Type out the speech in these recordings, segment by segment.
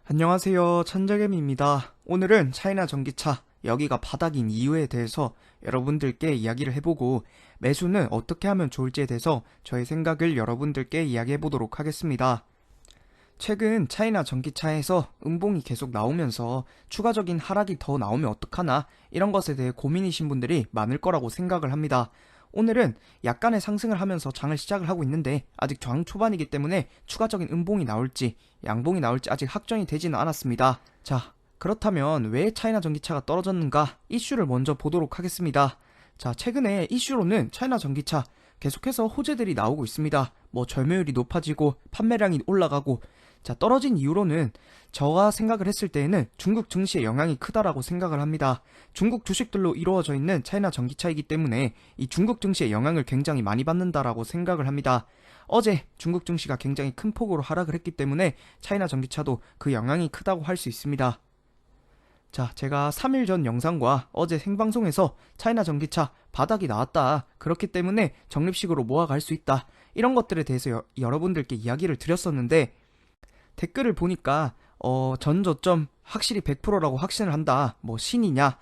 안녕하세요. 천재개미입니다. 오늘은 차이나 전기차, 여기가 바닥인 이유에 대해서 여러분들께 이야기를 해보고 매수는 어떻게 하면 좋을지에 대해서 저의 생각을 여러분들께 이야기해보도록 하겠습니다. 최근 차이나 전기차에서 음봉이 계속 나오면서 추가적인 하락이 더 나오면 어떡하나 이런 것에 대해 고민이신 분들이 많을 거라고 생각을 합니다. 오늘은 약간의 상승을 하면서 장을 시작을 하고 있는데 아직 장 초반이기 때문에 추가적인 음봉이 나올지 양봉이 나올지 아직 확정이 되지는 않았습니다. 자, 그렇다면 왜 차이나 전기차가 떨어졌는가 이슈를 먼저 보도록 하겠습니다. 자, 최근에 이슈로는 차이나 전기차 계속해서 호재들이 나오고 있습니다. 뭐 점유율이 높아지고 판매량이 올라가고, 자, 떨어진 이유로는 저가 생각을 했을 때에는 중국 증시의 영향이 크다라고 생각을 합니다. 중국 주식들로 이루어져 있는 차이나 전기차이기 때문에 이 중국 증시의 영향을 굉장히 많이 받는다라고 생각을 합니다. 어제 중국 증시가 굉장히 큰 폭으로 하락을 했기 때문에 차이나 전기차도 그 영향이 크다고 할 수 있습니다. 자, 제가 3일 전 영상과 어제 생방송에서 차이나 전기차 바닥이 나왔다, 그렇기 때문에 적립식으로 모아갈 수 있다, 이런 것들에 대해서 여러분들께 이야기를 드렸었는데, 댓글을 보니까 전저점 확실히 100%라고 확신을 한다, 뭐 신이냐,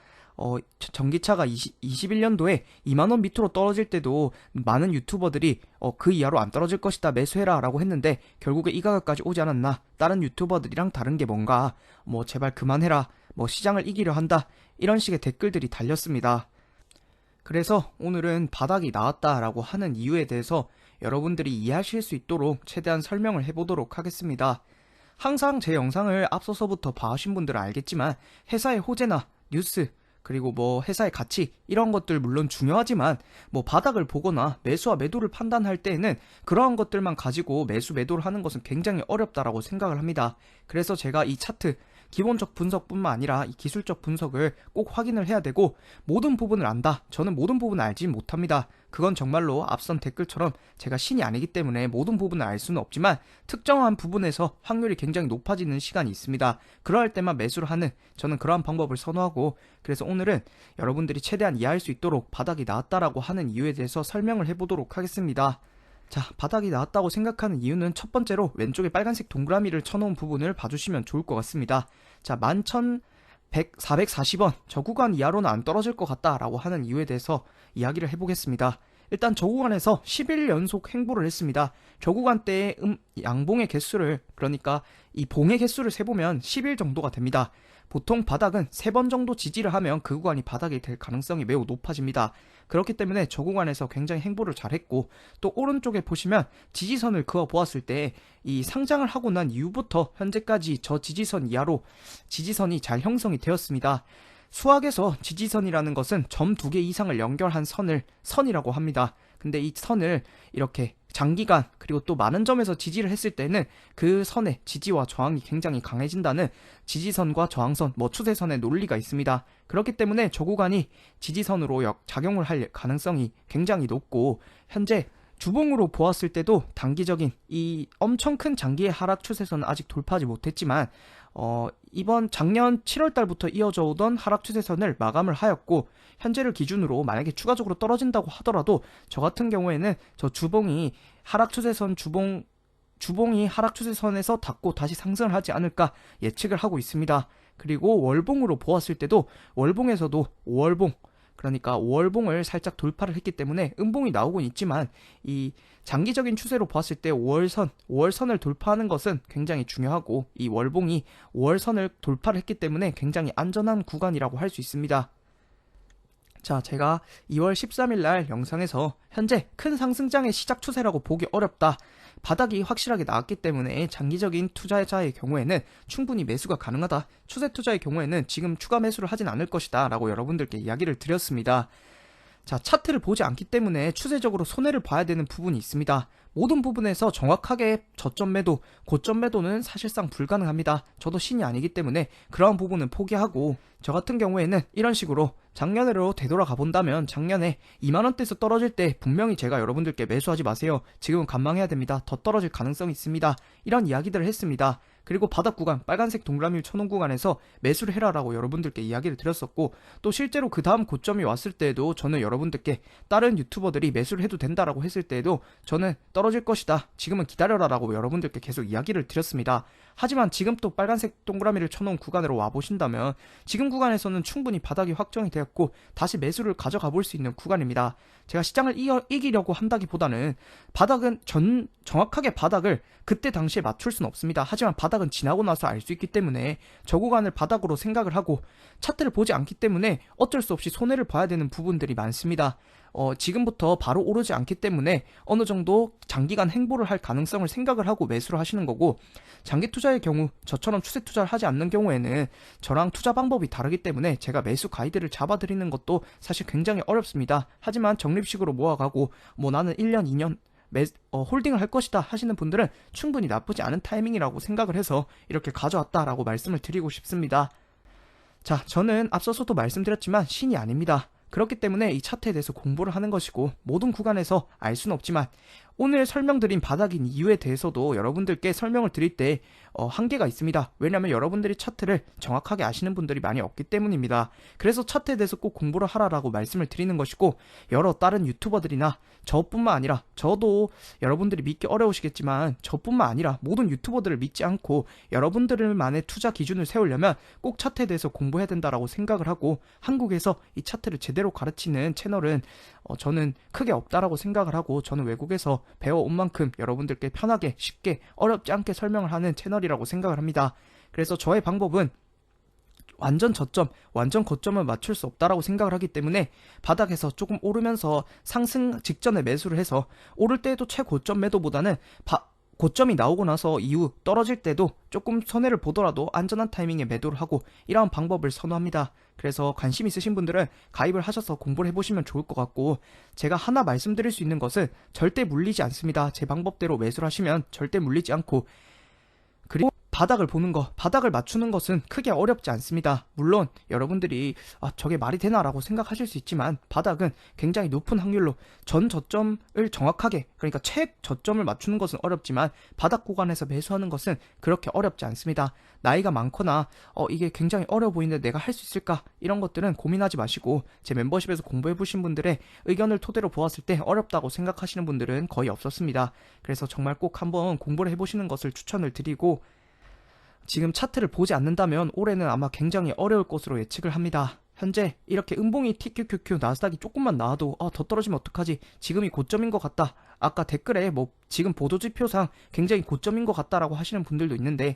전기차가 21년도에 2만원 밑으로 떨어질 때도 많은 유튜버들이 그 이하로 안 떨어질 것이다, 매수해라 라고 했는데 결국에 이 가격까지 오지 않았나, 다른 유튜버들이랑 다른 게 뭔가, 뭐 제발 그만해라, 뭐 시장을 이기려 한다, 이런 식의 댓글들이 달렸습니다. 그래서 오늘은 바닥이 나왔다라고 하는 이유에 대해서 여러분들이 이해하실 수 있도록 최대한 설명을 해보도록 하겠습니다. 항상 제 영상을 앞서서부터 봐오신 분들은 알겠지만 회사의 호재나 뉴스, 그리고 뭐 회사의 가치, 이런 것들 물론 중요하지만 뭐 바닥을 보거나 매수와 매도를 판단할 때에는 그러한 것들만 가지고 매수 매도를 하는 것은 굉장히 어렵다라고 생각을 합니다. 그래서 제가 이 차트 기본적 분석뿐만 아니라 이 기술적 분석을 꼭 확인을 해야 되고, 모든 부분을 안다, 저는 모든 부분을 알지 못합니다. 그건 정말로 앞선 댓글처럼 제가 신이 아니기 때문에 모든 부분을 알 수는 없지만 특정한 부분에서 확률이 굉장히 높아지는 시간이 있습니다. 그럴 때만 매수를 하는, 저는 그러한 방법을 선호하고, 그래서 오늘은 여러분들이 최대한 이해할 수 있도록 바닥이 나왔다라고 하는 이유에 대해서 설명을 해보도록 하겠습니다. 자, 바닥이 나왔다고 생각하는 이유는 첫 번째로 왼쪽에 빨간색 동그라미를 쳐놓은 부분을 봐주시면 좋을 것 같습니다. 자, 11,440원, 저 구간 이하로는 안 떨어질 것 같다라고 하는 이유에 대해서 이야기를 해보겠습니다. 일단 저 구간에서 10일 연속 행보를 했습니다. 저 구간대의 양봉의 개수를, 그러니까 이 봉의 개수를 세보면 10일 정도가 됩니다. 보통 바닥은 3번 정도 지지를 하면 그 구간이 바닥이 될 가능성이 매우 높아집니다. 그렇기 때문에 저 구간에서 굉장히 행보를 잘했고, 또 오른쪽에 보시면 지지선을 그어 보았을 때 이 상장을 하고 난 이후부터 현재까지 저 지지선 이하로 지지선이 잘 형성이 되었습니다. 수학에서 지지선이라는 것은 점 2개 이상을 연결한 선이라고 합니다. 근데 이 선을 이렇게 장기간 그리고 또 많은 점에서 지지를 했을 때는 그 선의 지지와 저항이 굉장히 강해진다는 지지선과 저항선, 뭐 추세선의 논리가 있습니다. 그렇기 때문에 저 구간이 지지선으로 작용을 할 가능성이 굉장히 높고, 현재 주봉으로 보았을 때도 단기적인 이 엄청 큰 장기의 하락 추세선은 아직 돌파하지 못했지만 이번 작년 7월 달부터 이어져 오던 하락 추세선을 마감을 하였고, 현재를 기준으로 만약에 추가적으로 떨어진다고 하더라도 저 같은 경우에는 저 주봉이 하락 추세선 주봉이 하락 추세선에서 닫고 다시 상승을 하지 않을까 예측을 하고 있습니다. 그리고 월봉으로 보았을 때도 월봉에서도 5월봉, 그러니까 5월봉을 살짝 돌파를 했기 때문에 음봉이 나오곤 있지만 이 장기적인 추세로 봤을 때 5월선을 돌파하는 것은 굉장히 중요하고, 이 월봉이 5월선을 돌파를 했기 때문에 굉장히 안전한 구간이라고 할 수 있습니다. 자, 제가 2월 13일 날 영상에서 현재 큰 상승장의 시작 추세라고 보기 어렵다, 바닥이 확실하게 나왔기 때문에 장기적인 투자자의 경우에는 충분히 매수가 가능하다, 추세 투자의 경우에는 지금 추가 매수를 하진 않을 것이다 라고 여러분들께 이야기를 드렸습니다. 자, 차트를 보지 않기 때문에 추세적으로 손해를 봐야 되는 부분이 있습니다. 모든 부분에서 정확하게 저점 매도, 고점 매도는 사실상 불가능합니다. 저도 신이 아니기 때문에 그러한 부분은 포기하고, 저 같은 경우에는 이런 식으로 작년으로 되돌아가 본다면 작년에 2만원대에서 떨어질 때 분명히 제가 여러분들께 매수하지 마세요, 지금은 관망해야 됩니다, 더 떨어질 가능성이 있습니다, 이런 이야기들을 했습니다. 그리고 바닥 구간 빨간색 동그라미를 쳐놓은 구간에서 매수를 해라라고 여러분들께 이야기를 드렸었고, 또 실제로 그 다음 고점이 왔을 때에도 저는 여러분들께 다른 유튜버들이 매수를 해도 된다라고 했을 때에도 저는 떨어질 것이다, 지금은 기다려라라고 여러분들께 계속 이야기를 드렸습니다. 하지만 지금 또 빨간색 동그라미를 쳐놓은 구간으로 와보신다면 지금 구간에서는 충분히 바닥이 확정이 되었고 다시 매수를 가져가 볼 수 있는 구간입니다. 제가 시장을 이기려고 한다기보다는 바닥은 정확하게 바닥을 그때 당시에 맞출 수는 없습니다. 하지만 바닥은 지나고 나서 알 수 있기 때문에 저 구간을 바닥으로 생각을 하고 차트를 보지 않기 때문에 어쩔 수 없이 손해를 봐야 되는 부분들이 많습니다. 지금부터 바로 오르지 않기 때문에 어느 정도 장기간 행보를 할 가능성을 생각을 하고 매수를 하시는 거고, 장기 투자의 경우 저처럼 추세 투자를 하지 않는 경우에는 저랑 투자 방법이 다르기 때문에 제가 매수 가이드를 잡아드리는 것도 사실 굉장히 어렵습니다. 하지만 적립식으로 모아가고 나는 1년 2년 홀딩을 할 것이다 하시는 분들은 충분히 나쁘지 않은 타이밍이라고 생각을 해서 이렇게 가져왔다라고 말씀을 드리고 싶습니다. 자, 저는 앞서서도 말씀드렸지만 신이 아닙니다. 그렇기 때문에 이 차트에 대해서 공부를 하는 것이고 모든 구간에서 알 수는 없지만 오늘 설명드린 바닥인 이유에 대해서도 여러분들께 설명을 드릴 때 한계가 있습니다. 왜냐하면 여러분들이 차트를 정확하게 아시는 분들이 많이 없기 때문입니다. 그래서 차트에 대해서 꼭 공부를 하라라고 말씀을 드리는 것이고, 여러 다른 유튜버들이나 저뿐만 아니라, 저도 여러분들이 믿기 어려우시겠지만 저뿐만 아니라 모든 유튜버들을 믿지 않고 여러분들만의 투자 기준을 세우려면 꼭 차트에 대해서 공부해야 된다라고 생각을 하고, 한국에서 이 차트를 제대로 가르치는 채널은 저는 크게 없다라고 생각을 하고, 저는 외국에서 배워온 만큼 여러분들께 편하게 쉽게 어렵지 않게 설명을 하는 채널이라고 생각을 합니다. 그래서 저의 방법은 완전 저점, 완전 고점을 맞출 수 없다라고 생각을 하기 때문에 바닥에서 조금 오르면서 상승 직전에 매수를 해서 오를 때에도 최고점 매도보다는 고점이 나오고 나서 이후 떨어질 때도 조금 손해를 보더라도 안전한 타이밍에 매도를 하고, 이러한 방법을 선호합니다. 그래서 관심 있으신 분들은 가입을 하셔서 공부를 해보시면 좋을 것 같고, 제가 하나 말씀드릴 수 있는 것은 절대 물리지 않습니다. 제 방법대로 매수를 하시면 절대 물리지 않고, 그리고 바닥을 보는 거, 바닥을 맞추는 것은 크게 어렵지 않습니다. 물론 여러분들이 저게 말이 되나라고 생각하실 수 있지만 바닥은 굉장히 높은 확률로 전 저점을 정확하게, 그러니까 최저점을 맞추는 것은 어렵지만 바닥 구간에서 매수하는 것은 그렇게 어렵지 않습니다. 나이가 많거나 이게 굉장히 어려워 보이는데 내가 할 수 있을까, 이런 것들은 고민하지 마시고, 제 멤버십에서 공부해보신 분들의 의견을 토대로 보았을 때 어렵다고 생각하시는 분들은 거의 없었습니다. 그래서 정말 꼭 한번 공부를 해보시는 것을 추천을 드리고, 지금 차트를 보지 않는다면 올해는 아마 굉장히 어려울 것으로 예측을 합니다. 현재 이렇게 음봉이 TQQQ 나스닥이 조금만 나와도 더 떨어지면 어떡하지, 지금이 고점인 것 같다, 아까 댓글에 지금 보도지표상 굉장히 고점인 것 같다라고 하시는 분들도 있는데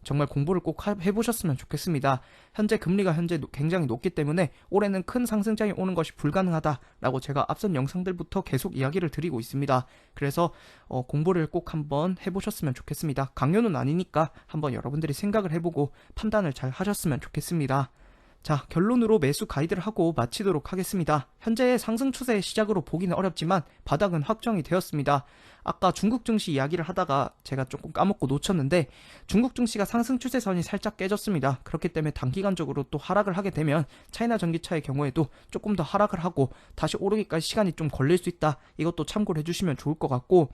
정말 공부를 꼭 해보셨으면 좋겠습니다. 현재 금리가 굉장히 높기 때문에 올해는 큰 상승장이 오는 것이 불가능하다라고 제가 앞선 영상들부터 계속 이야기를 드리고 있습니다. 그래서 공부를 꼭 한번 해보셨으면 좋겠습니다. 강요는 아니니까 한번 여러분들이 생각을 해보고 판단을 잘 하셨으면 좋겠습니다. 자, 결론으로 매수 가이드를 하고 마치도록 하겠습니다. 현재의 상승 추세의 시작으로 보기는 어렵지만 바닥은 확정이 되었습니다. 아까 중국 증시 이야기를 하다가 제가 조금 까먹고 놓쳤는데, 중국 증시가 상승 추세선이 살짝 깨졌습니다. 그렇기 때문에 단기간적으로 또 하락을 하게 되면 차이나 전기차의 경우에도 조금 더 하락을 하고 다시 오르기까지 시간이 좀 걸릴 수 있다, 이것도 참고를 해주시면 좋을 것 같고,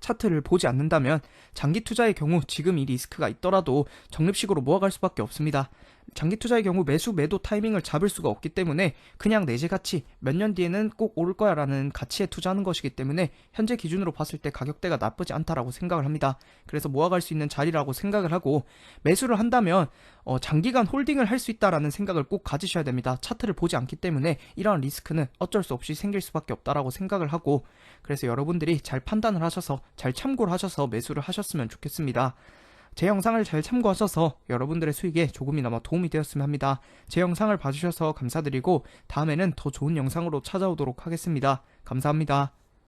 차트를 보지 않는다면 장기 투자의 경우 지금 이 리스크가 있더라도 적립식으로 모아갈 수밖에 없습니다. 장기 투자의 경우 매수 매도 타이밍을 잡을 수가 없기 때문에 그냥 내재 가치, 몇 년 뒤에는 꼭 오를 거야 라는 가치에 투자하는 것이기 때문에 현재 기준으로 봤을 때 가격대가 나쁘지 않다라고 생각을 합니다. 그래서 모아갈 수 있는 자리라고 생각을 하고, 매수를 한다면 장기간 홀딩을 할 수 있다라는 생각을 꼭 가지셔야 됩니다. 차트를 보지 않기 때문에 이러한 리스크는 어쩔 수 없이 생길 수밖에 없다라고 생각을 하고, 그래서 여러분들이 잘 판단을 하셔서 잘 참고를 하셔서 매수를 하셨으면 좋겠습니다. 제 영상을 잘 참고하셔서 여러분들의 수익에 조금이나마 도움이 되었으면 합니다. 제 영상을 봐주셔서 감사드리고 다음에는 더 좋은 영상으로 찾아오도록 하겠습니다. 감사합니다.